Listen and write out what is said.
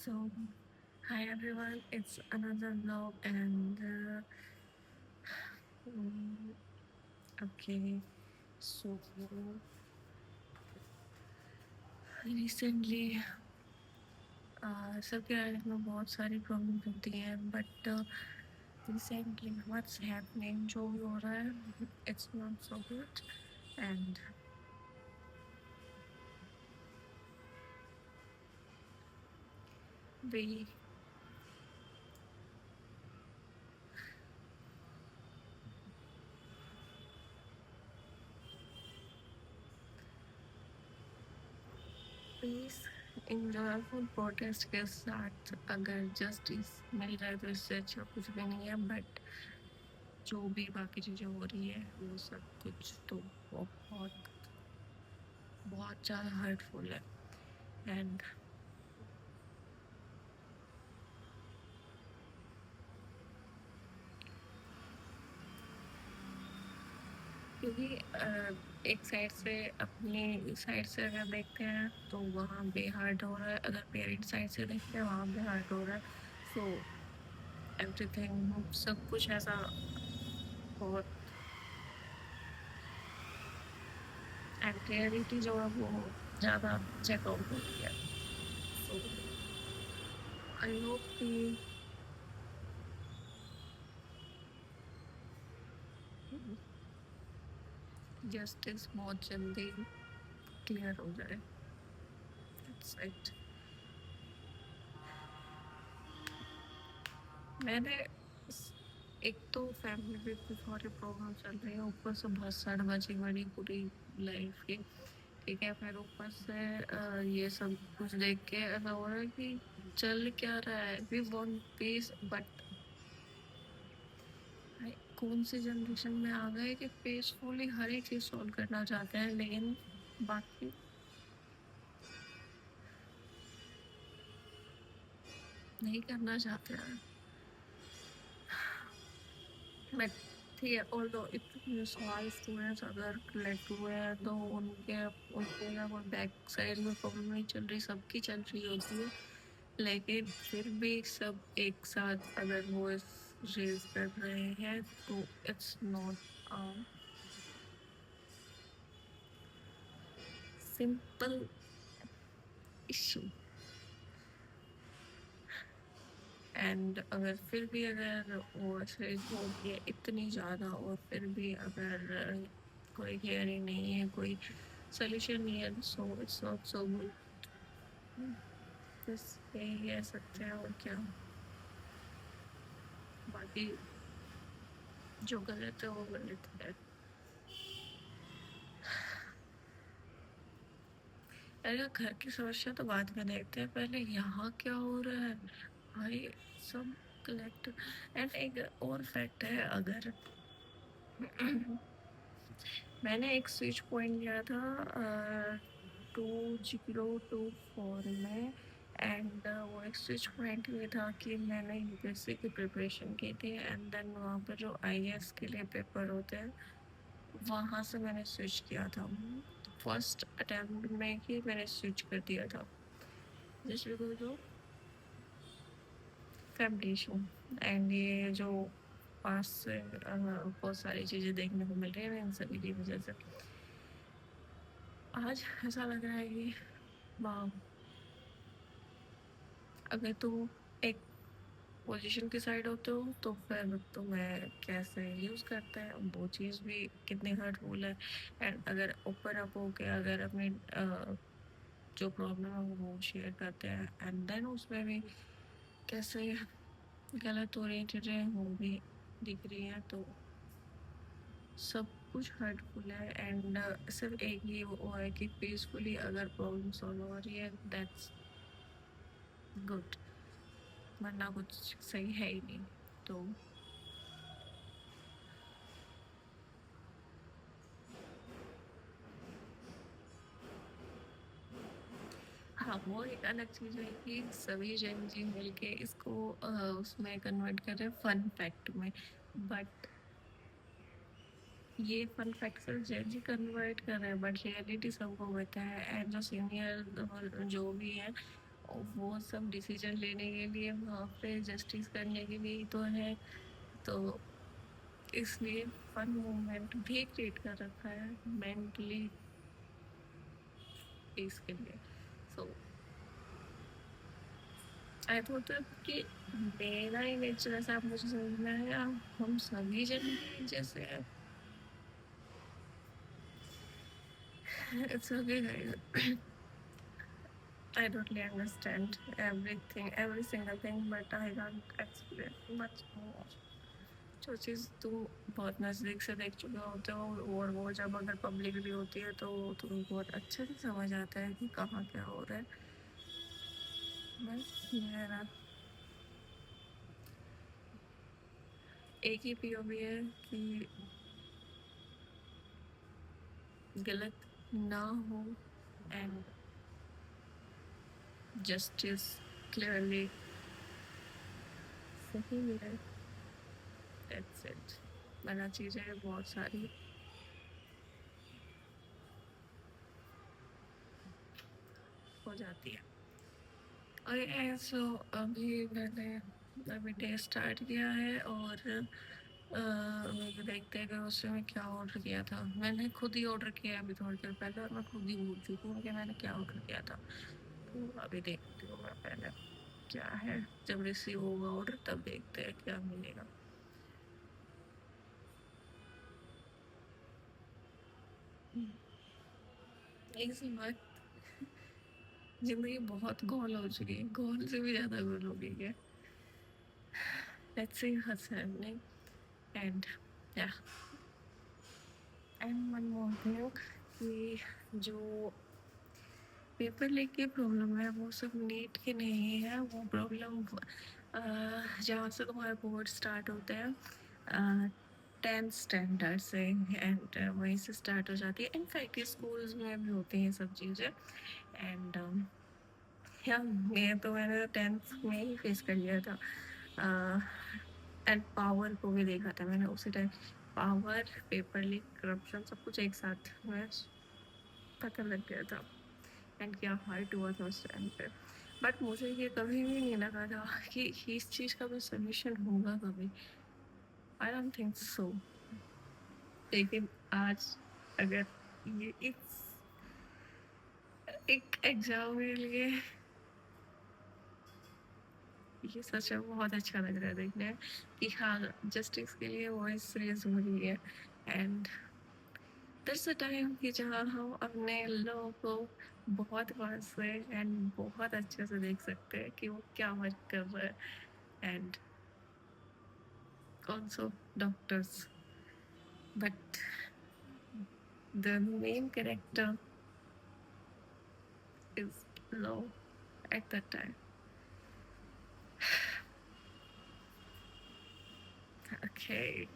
So, hi everyone, it's another vlog, and mm, okay, so recently सबके life में बहुत सारी प्रॉब्लम होती हैं, बट रिसेंटली व्हाट्स हैपनिंग जो भी हो रहा है, it's not so good and we please enjoyful protest के साथ अगर जस्टिस मिल रहा है तो इससे अच्छा कुछ भी नहीं है, बट जो भी बाकी चीज़ें हो रही है वो सब कुछ तो बहुत बहुत ज़्यादा हर्टफुल है। एंड क्योंकि एक साइड से अपनी साइड से अगर देखते हैं तो वहाँ पे हर्ट हो रहा है, अगर पेरेंट साइड से देखते हैं वहाँ पे हर्ट हो रहा है। सो एवरीथिंग सब कुछ ऐसा बहुत, एंड रियलिटी जो है वो ज़्यादा चेकआउट हो रही है। सो आई होप कि जस्टिस बहुत जल्दी क्लियर हो जाए। That's it. मैंने एक तो फैमिली में इतने सारे प्रॉब्लम चल रहे हैं, ऊपर से बहुत सड़बजी बड़ी पूरी लाइफ की। ठीक है, फिर ऊपर से ये सब कुछ देख के ऐसा हो रहा है कि चल क्या रहा है, वी वांट पीस, बट कौन सी जनरेशन में आ गए कि पीसफुली हर एक चीज सॉल्व करना चाहते हैं, लेकिन बाकी नहीं करना चाहते हैं। बट ठीक है, और तो इतने सारे स्टूडेंट्स अगर कलेक्ट हुए हैं तो उनके उनके ना कोई बैक साइड में प्रॉब्लम नहीं चल रही, सबकी चल रही होती है, लेकिन फिर भी सब एक साथ अगर वॉइस रेज कर रहे हैं तो it's not simple issue. And अगर फिर भी अगर वॉइस रेज हो रही है इतनी ज़्यादा और फिर भी अगर कोई हियरिंग नहीं है, कोई सोल्यूशन नहीं है, so it's not so good. बस यही कह सकते हैं, और क्या। बाकी जो गलत है वो गलत है। अरे घर की समस्या तो बाद में देखते हैं, पहले यहाँ क्या हो रहा है भाई, सब कलेक्ट। एंड एक और फैक्ट है, अगर मैंने एक स्विच पॉइंट लिया था 2024 में, एंड वो एक स्विच पॉइंट ये था कि मैंने यूपीएससी की प्रिपरेशन की थी, एंड देन वहाँ पर जो आईएएस के लिए पेपर होते हैं वहाँ से मैंने स्विच किया था। फर्स्ट अटेम्प्ट में ही मैंने स्विच कर दिया था, just because of family issue. And ये जो पास से बहुत सारी चीज़ें देखने को मिल रही है इन सभी की वजह से आज ऐसा लग रहा है कि वाह, अगर तुम एक पोजीशन की साइड होते हो तो फिर तुम्हें कैसे यूज़ करते हैं वो चीज़ भी कितनी हर्टफुल है। एंड अगर ओपन अप हो के अगर अपनी जो प्रॉब्लम है वो शेयर करते हैं, एंड देन उसमें भी कैसे गलत हो रही चीज़ें वो भी दिख रही हैं, तो सब कुछ हर्टफुल है। एंड सिर्फ एक ही वो है कि पीसफुली अगर प्रॉब्लम सॉल्व हो रही है दैट्स गुड, वरना कुछ सही है ही नहीं। तो हाँ, वो एक अलग चीज़ है कि सभी जन जी मिलके इसको उसमें कन्वर्ट कर रहे हैं फन फैक्ट में, बट ये फन फैक्ट सिर्फ जन जी कन्वर्ट कर रहे हैं, बट रियलिटी सबको पता है। एंड जो सीनियर जो भी है और वो सब डिसीजन लेने के लिए वहाँ पे जस्टिस करने के लिए ही तो है। तो इसलिए फन मोमेंट भी क्रिएट कर रखा है मेंटली पीस के लिए। सो आई थॉट कि मेरा ही नेचर ऐसा, आप मुझे समझ में आया, हम सभी जन एक जैसे हैं। It's okay guys, I totally understand everything, every single thing, but I can't explain much more. जो चीज़ तुम बहुत नज़दीक से देख चुके होते हो और वो जब अगर पब्लिकली होती है तो तुम्हें बहुत अच्छे से समझ आता है कि कहाँ क्या हो रहा है। बस मेरा एक ही पीओवी है कि गलत ना हो एंड जस्टिस क्लियरली सही मिले। That's it. वरना चीज़ें बहुत सारी हो जाती है। और सो अभी मैंने अभी डे स्टार्ट किया है और अभी देखते हैं कि उसमें क्या ऑर्डर किया था। मैंने खुद ही ऑर्डर किया है अभी थोड़ी देर पहले और मैं खुद ही भूल चुकी हूँ कि मैंने क्या ऑर्डर किया था। तो अभी देखती हूँ मैं पहले क्या है, जब रिसीव होगा ऑर्डर तब देखते हैं क्या मिलेगा। एक सी बात, जिंदगी बहुत गोल हो चुकी है, गोल से भी ज़्यादा गोल हो गई है। Let's see what's happening and या एंड वन मोर थिंग कि जो पेपर लीक की प्रॉब्लम है वो सब नीट की नहीं है। वो प्रॉब्लम जहाँ से तुम्हारे बोर्ड स्टार्ट होते हैं 10th स्टैंडर्ड से एंड वहीं से स्टार्ट हो जाती है। इनफैक्ट स्कूल्स में भी होती हैं सब चीज़ें एंड या मैंने 10th में ही फेस कर लिया था। एंड पावर को भी देखा था मैंने उसी time. Power, paper leak, corruption सब कुछ एक साथ में पता लग गया था एंड क्या हाइट हुआ था उस टाइम पे। बट मुझे ये कभी भी नहीं लगा था कि इस चीज़ का कोई सोल्यूशन होगा कभी। I don't think so. लेकिन आज अगर ये एक एग्जाम के लिए ये सच में बहुत अच्छा लग रहा है देखने में कि हाँ जस्टिस के लिए वॉइस रेज हो रही है एंड there's a टाइम कि जहाँ हम अपने लोगों को बहुत पास से एंड बहुत अच्छे से देख सकते हैं कि वो क्या वर्क कर रहा है and also doctors, but the main character is low at that time. Okay.